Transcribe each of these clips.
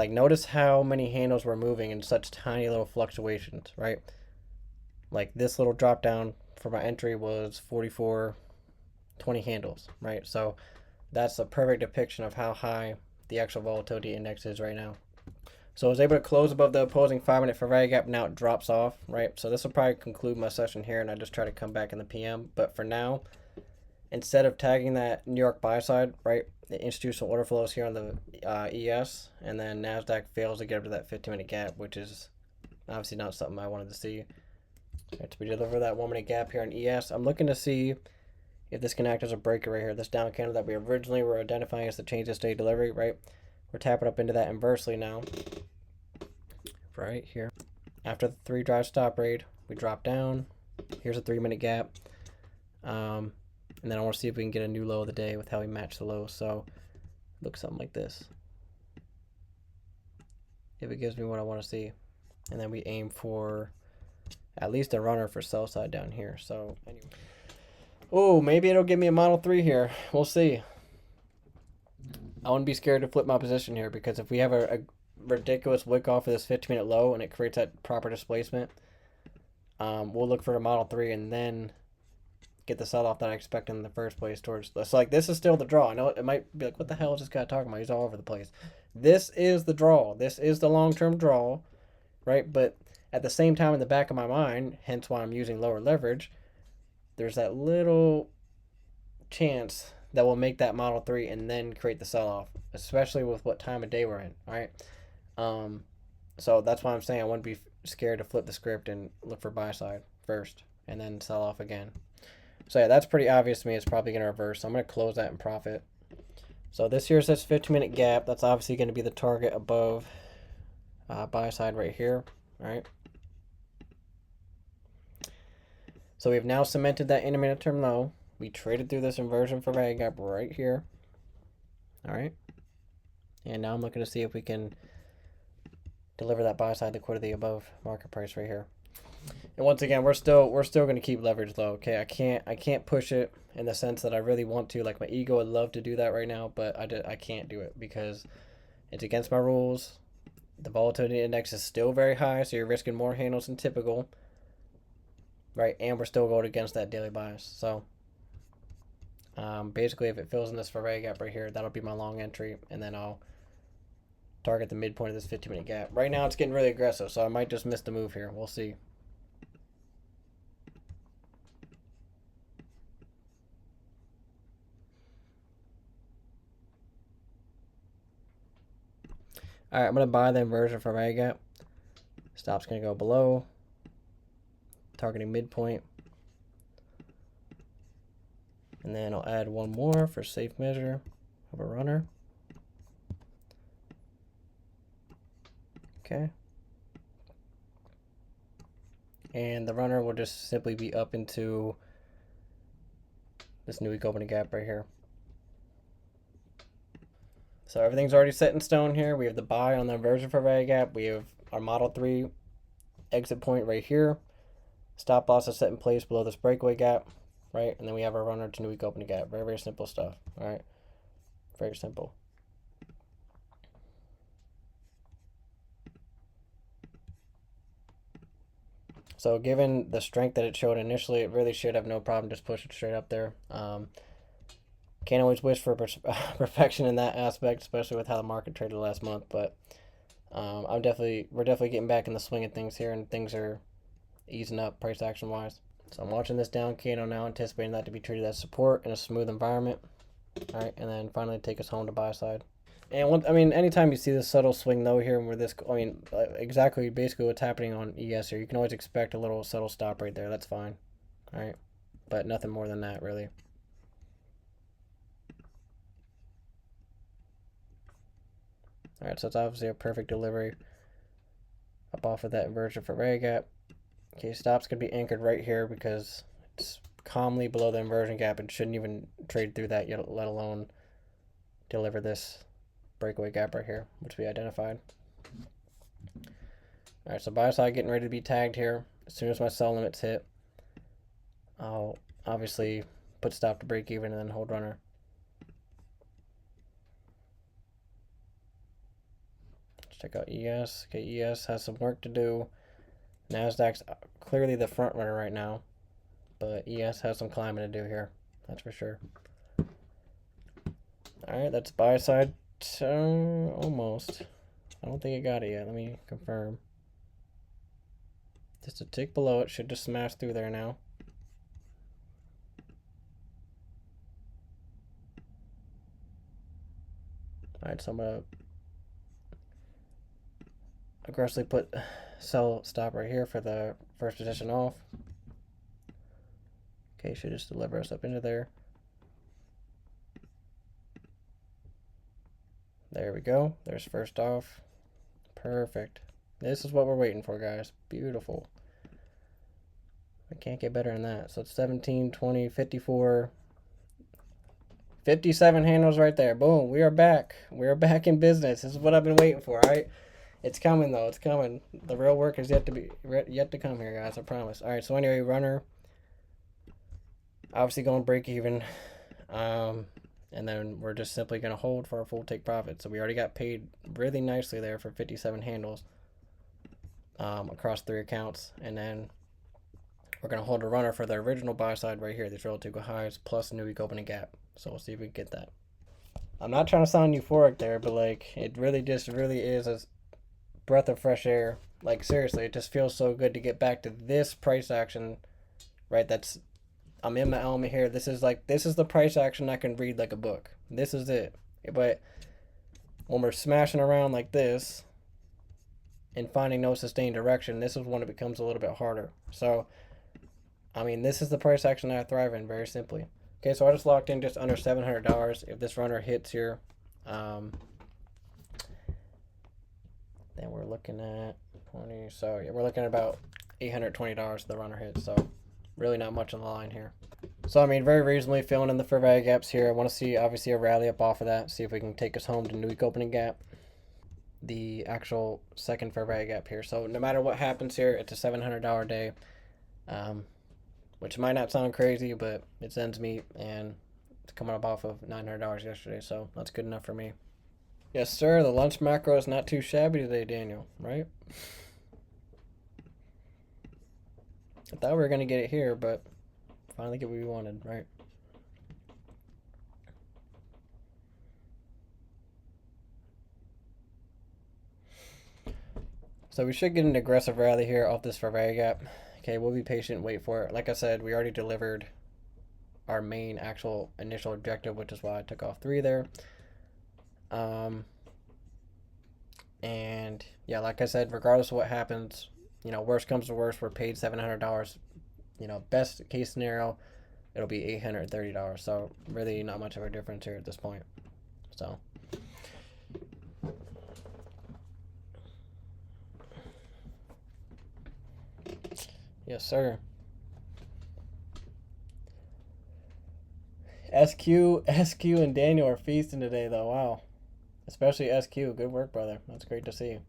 Like, notice how many handles were moving in such tiny little fluctuations, right? Like, this little drop down for my entry was 44.20 handles, right? So that's a perfect depiction of how high the actual volatility index is right now. So I was able to close above the opposing 5-minute fair value gap. Now it drops off, right? So this will probably conclude my session here, and I just try to come back in the PM. But for now, instead of tagging that New York buy side, right, the institutional order flows here on the ES, and then NASDAQ fails to get up to that 15-minute gap, which is obviously not something I wanted to see. Right, so we deliver that 1-minute gap here on ES. I'm looking to see if this can act as a breaker right here. This down candle that we originally were identifying as the change of state delivery, right? We're tapping up into that inversely now. Right here. After the 3 drive stop raid, we drop down. Here's a 3-minute gap. And then I want to see if we can get a new low of the day with how we match the low. So it looks something like this. If it gives me what I want to see. And then we aim for at least a runner for sell side down here. So anyway. Oh, maybe it'll give me a Model 3 here. We'll see. I wouldn't be scared to flip my position here, because if we have a ridiculous wick off of this 15-minute low and it creates that proper displacement, we'll look for a Model 3 and then get the sell-off that I expect in the first place towards this. Like, this is still the draw. I know it might be like, what the hell is this guy talking about? He's all over the place. This is the draw. This is the long-term draw, right? But at the same time, in the back of my mind, hence why I'm using lower leverage, there's that little chance that will make that Model 3 and then create the sell-off, especially with what time of day we're in, all right? So that's why I'm saying I wouldn't be scared to flip the script and look for buy side first and then sell off again. So yeah, that's pretty obvious to me. It's probably going to reverse. So I'm going to close that in profit. So this here's this 15-minute gap. That's obviously going to be the target above buy side right here, all right? So we've now cemented that intermediate term low. We traded through this inversion for value gap right here, all right? And now I'm looking to see if we can deliver that buy side liquidity above market price right here. And once again, we're still going to keep leverage low. Okay, I can't push it in the sense that I really want to. Like, my ego would love to do that right now, but I can't do it because it's against my rules. The volatility index is still very high, so you're risking more handles than typical, right? And we're still going against that daily bias. So basically, if it fills in this value gap right here, that'll be my long entry, and then I'll target the midpoint of this 15-minute gap. Right now, it's getting really aggressive, so I might just miss the move here. We'll see. All right, I'm going to buy the inversion for value gap. Stop's going to go below, targeting midpoint. And then I'll add one more for safe measure of a runner. Okay. And the runner will just simply be up into this new week opening gap right here. So everything's already set in stone here. We have the buy on the inversion for value gap. We have our Model 3 exit point right here. Stop loss is set in place below this breakaway gap, right? And then we have our runner to new week opening gap. Very, very simple stuff, all right? Very simple. So given the strength that it showed initially, it really should have no problem just pushing straight up there. Can't always wish for perfection in that aspect, especially with how the market traded last month. But we're definitely getting back in the swing of things here, and things are easing up price action wise. So I'm watching this down candle now, anticipating that to be treated as support in a smooth environment. All right, and then finally take us home to buy side. And anytime you see this subtle swing low here, where this, exactly basically what's happening on ES here, you can always expect a little subtle stop right there. That's fine. All right, but nothing more than that really. All right, so it's obviously a perfect delivery up off of that inversion for value gap. Okay, stop's gonna be anchored right here because it's calmly below the inversion gap and shouldn't even trade through that yet, let alone deliver this breakaway gap right here, which we identified. All right, so buy side getting ready to be tagged here. As soon as my sell limits hit, I'll obviously put stop to break even and then hold runner. Let's check out ES. Okay, ES has some work to do. NASDAQ's clearly the front runner right now, but ES has some climbing to do here. That's for sure. All right, that's buy side. Almost. I don't think it got it yet. Let me confirm. Just a tick below it. Should just smash through there now. All right, so I'm gonna aggressively put sell stop right here for the first position off. Okay, should just deliver us up into there. There we go. There's first off. Perfect. This is what we're waiting for, guys. Beautiful. I can't get better than that. So it's 17, 20, 54, 57 handles right there. Boom. We are back. We are back in business. This is what I've been waiting for, all right? It's coming, though. It's coming. The real work is yet to come here, guys. I promise. All right, so anyway, runner. Obviously going break even. And then we're just simply going to hold for a full take profit. So we already got paid really nicely there for 57 handles across 3 accounts. And then we're going to hold a runner for the original buy side right here, these relative highs plus a new week opening gap. So we'll see if we can get that. I'm not trying to sound euphoric there, but like it really is a breath of fresh air. Like seriously, it just feels so good to get back to this price action, right? I'm in my element here. This is the price action I can read like a book. This is it. But when we're smashing around like this and finding no sustained direction, this is when it becomes a little bit harder. So, I mean, this is the price action I thrive in, very simply. Okay, so I just locked in just under $700. If this runner hits here, then we're looking at 20. So yeah, we're looking at about $820 if the runner hits. So really not much on the line here. So, I mean, very reasonably filling in the fair value gaps here. I want to see, obviously, a rally up off of that. See if we can take us home to new week opening gap. The actual second fair value gap here. So, no matter what happens here, it's a $700 day. Which might not sound crazy, but it's ends meet. And it's coming up off of $900 yesterday. So, that's good enough for me. Yes, sir. The lunch macro is not too shabby today, Daniel. Right? I thought we were going to get it here, but finally get what we wanted, right? So we should get an aggressive rally here off this fair value gap. Okay, we'll be patient, wait for it. Like I said, we already delivered our main actual initial objective, which is why I took off 3 there. And yeah, like I said, regardless of what happens, you know, worst comes to worst, we're paid $700. You know, best case scenario, it'll be $830. So really not much of a difference here at this point. So yes, sir. SQ and Daniel are feasting today though. Wow. Especially SQ. Good work, brother. That's great to see.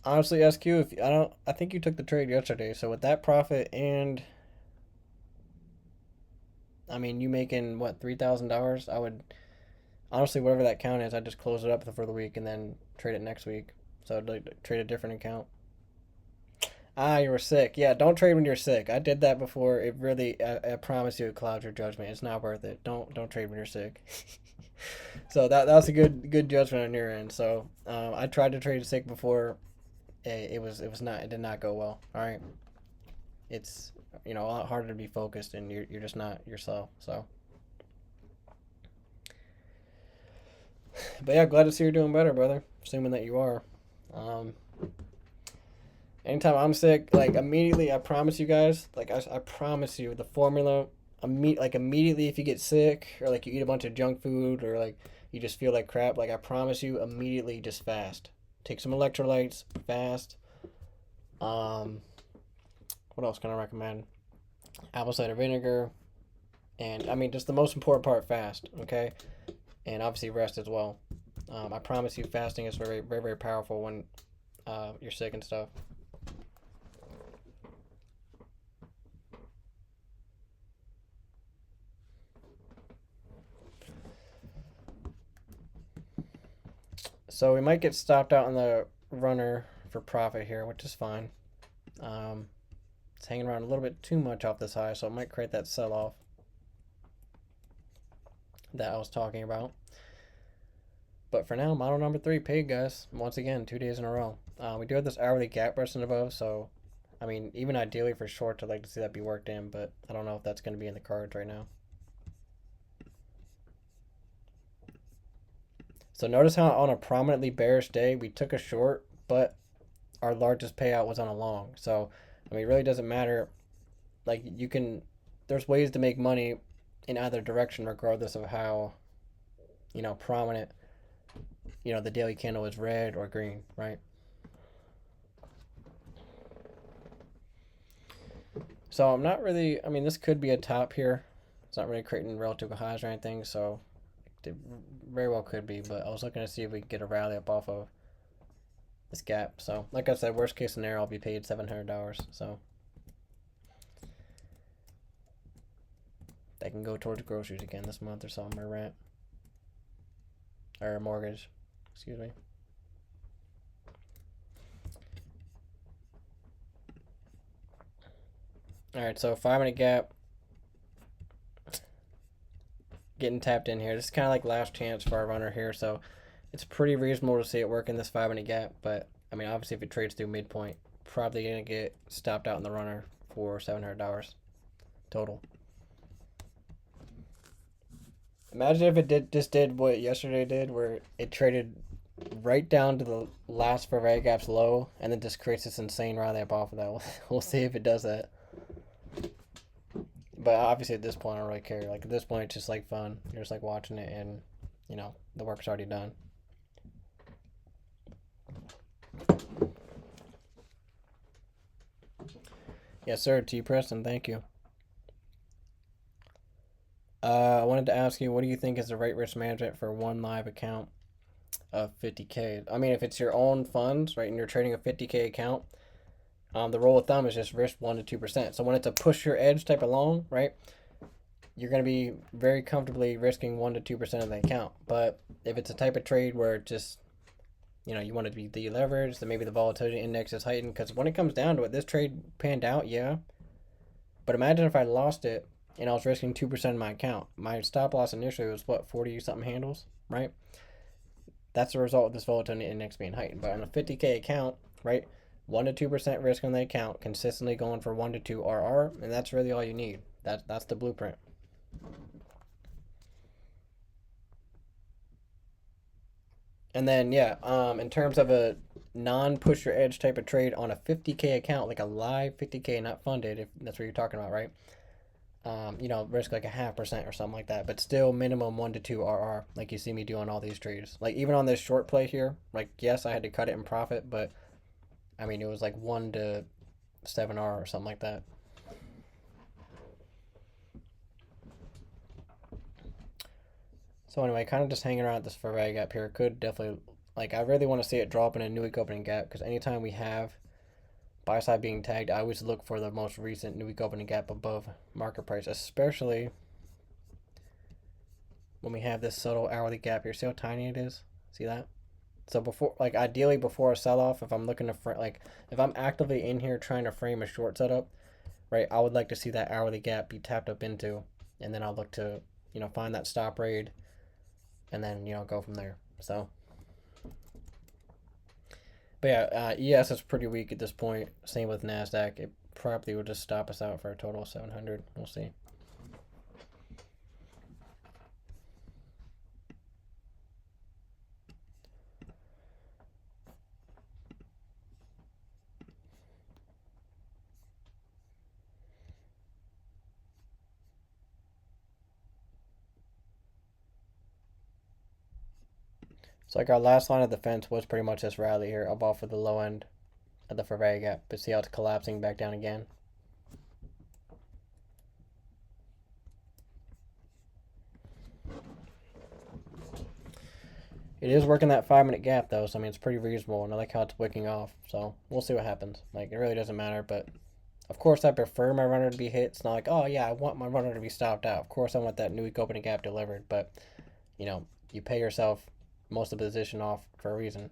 Honestly, SQ, I think you took the trade yesterday. So with that profit and I mean, you making what, $3,000? I would honestly, whatever that count is, I'd just close it up for the week and then trade it next week. So I'd like trade a different account. Ah, you were sick. Yeah, don't trade when you're sick. I did that before. It really, I promise you, it clouds your judgment. It's not worth it. Don't trade when you're sick. So that was a good judgment on your end. So I tried to trade sick before. It did not go well. All right. It's a lot harder to be focused and you're just not yourself. So. But yeah, glad to see you're doing better, brother. Assuming that you are. Anytime I'm sick, like immediately, I promise you guys, like I promise you, the formula, immediately if you get sick or like you eat a bunch of junk food or like you just feel like crap, like I promise you, immediately just fast. Take some electrolytes, fast. What else can I recommend? Apple cider vinegar, and I mean just the most important part, fast. Okay, and obviously rest as well. I promise you, fasting is very, very, very powerful when you're sick and stuff. So we might get stopped out on the runner for profit here, which is fine. It's hanging around a little bit too much off this high, so it might create that sell-off that I was talking about. But for now, model number 3 paid, guys. Once again, 2 days in a row. We do have this hourly gap resting above, so I mean, even ideally for shorts, I'd like to see that be worked in, but I don't know if that's going to be in the cards right now. So notice how on a prominently bearish day, we took a short, but our largest payout was on a long. So, I mean, it really doesn't matter. Like, you can, there's ways to make money in either direction, regardless of how, prominent, the daily candle is red or green, right? So I'm not really, I mean, this could be a top here. It's not really creating relative highs or anything, so it very well could be, but I was looking to see if we could get a rally up off of this gap. So, like I said, worst case scenario, I'll be paid $700, so that can go towards groceries again this month or something, or rent, or mortgage, excuse me. All right, so 5-minute gap getting tapped in here. This is kind of like last chance for our runner here, so it's pretty reasonable to see it work in this 5-minute gap. But I mean, obviously, if it trades through midpoint, probably gonna get stopped out in the runner for $700 total. Imagine if it just did what yesterday did, where it traded right down to the last Fairway Gap's low, and then just creates this insane rally up off of that. We'll see if it does that. But obviously at this point I don't really care. Like at this point it's just like fun. You're just like watching it, and the work's already done. Yes, sir. T. Preston, thank you. I wanted to ask you, what do you think is the right risk management for one live account of 50K? I mean, if it's your own funds, right, and you're trading a 50K account, the rule of thumb is just risk 1 to 2%. So when it's a push your edge type of long, right, you're going to be very comfortably risking 1 to 2% of the account. But if it's a type of trade where it just, you want it to be deleveraged, then maybe the volatility index is heightened. Because when it comes down to it, this trade panned out, yeah. But imagine if I lost it and I was risking 2% of my account. My stop loss initially was, 40 something handles, right? That's the result of this volatility index being heightened. But on a 50K account, right, 1 to 2% risk on the account, consistently going for 1 to 2 RR, and that's really all you need. That's the blueprint. And then, yeah, in terms of a non-push your edge type of trade on a 50K account, like a live 50K, not funded, if that's what you're talking about, right? Risk like a 0.5% or something like that, but still minimum 1 to 2 RR, like you see me do on all these trades. Like even on this short play here, like yes, I had to cut it in profit, but I mean, it was like 1 to 7R or something like that. So anyway, kind of just hanging around at this Fairway Gap here. Could definitely, like, I really want to see it drop in a new week opening gap, because anytime we have buy side being tagged, I always look for the most recent new week opening gap above market price, especially when we have this subtle hourly gap here. See how tiny it is? See that? So before, like ideally before a sell-off, if I'm looking to if I'm actively in here trying to frame a short setup, right, I would like to see that hourly gap be tapped up into, and then I'll look to, find that stop raid, and then, go from there. So, but yeah, ES is pretty weak at this point. Same with NASDAQ. It probably will just stop us out for a total of 700. We'll see. So like our last line of defense was pretty much this rally here, up off of the low end of the Fairway Gap. But see how it's collapsing back down again? It is working that 5-minute gap though, so I mean it's pretty reasonable, and I like how it's wicking off. So we'll see what happens. Like it really doesn't matter, but of course I prefer my runner to be hit. It's not like, oh yeah, I want my runner to be stopped out. Of course I want that new week opening gap delivered, but you pay yourself most of the position off for a reason.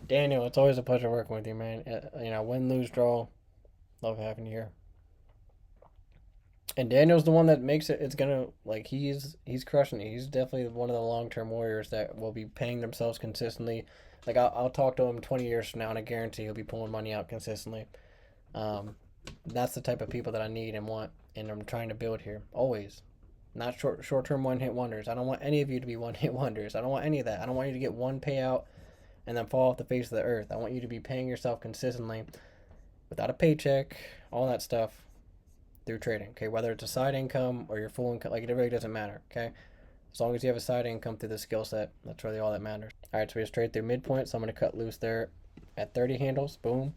Daniel, it's always a pleasure working with you, man. You know, win, lose, draw. Love having you here. And Daniel's the one that makes it. It's gonna like he's crushing it. He's definitely one of the long term warriors that will be paying themselves consistently. Like I'll talk to him 20 years from now, and I guarantee he'll be pulling money out consistently. Um, that's the type of people that I need and want, and I'm trying to build here always. Not short term one hit wonders. I don't want any of you to be one hit wonders. I don't want any of that. I don't want you to get one payout and then fall off the face of the earth. I want you to be paying yourself consistently without a paycheck, all that stuff through trading. Okay, whether it's a side income or your full income, like it really doesn't matter. Okay, as long as you have a side income through the skill set, that's really all that matters. All right, so we just trade through midpoint. So I'm going to cut loose there at 30 handles. Boom.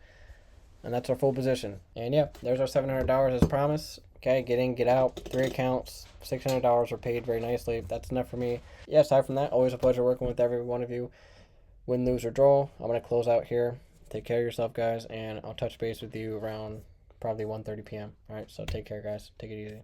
And that's our full position. And yeah, there's our $700 as promised. Okay, get in, get out, 3 accounts, $600 were paid very nicely. That's enough for me. Yeah, aside from that, always a pleasure working with every one of you. Win, lose, or draw. I'm going to close out here. Take care of yourself, guys, and I'll touch base with you around probably 1:30 p.m. All right, so take care, guys. Take it easy.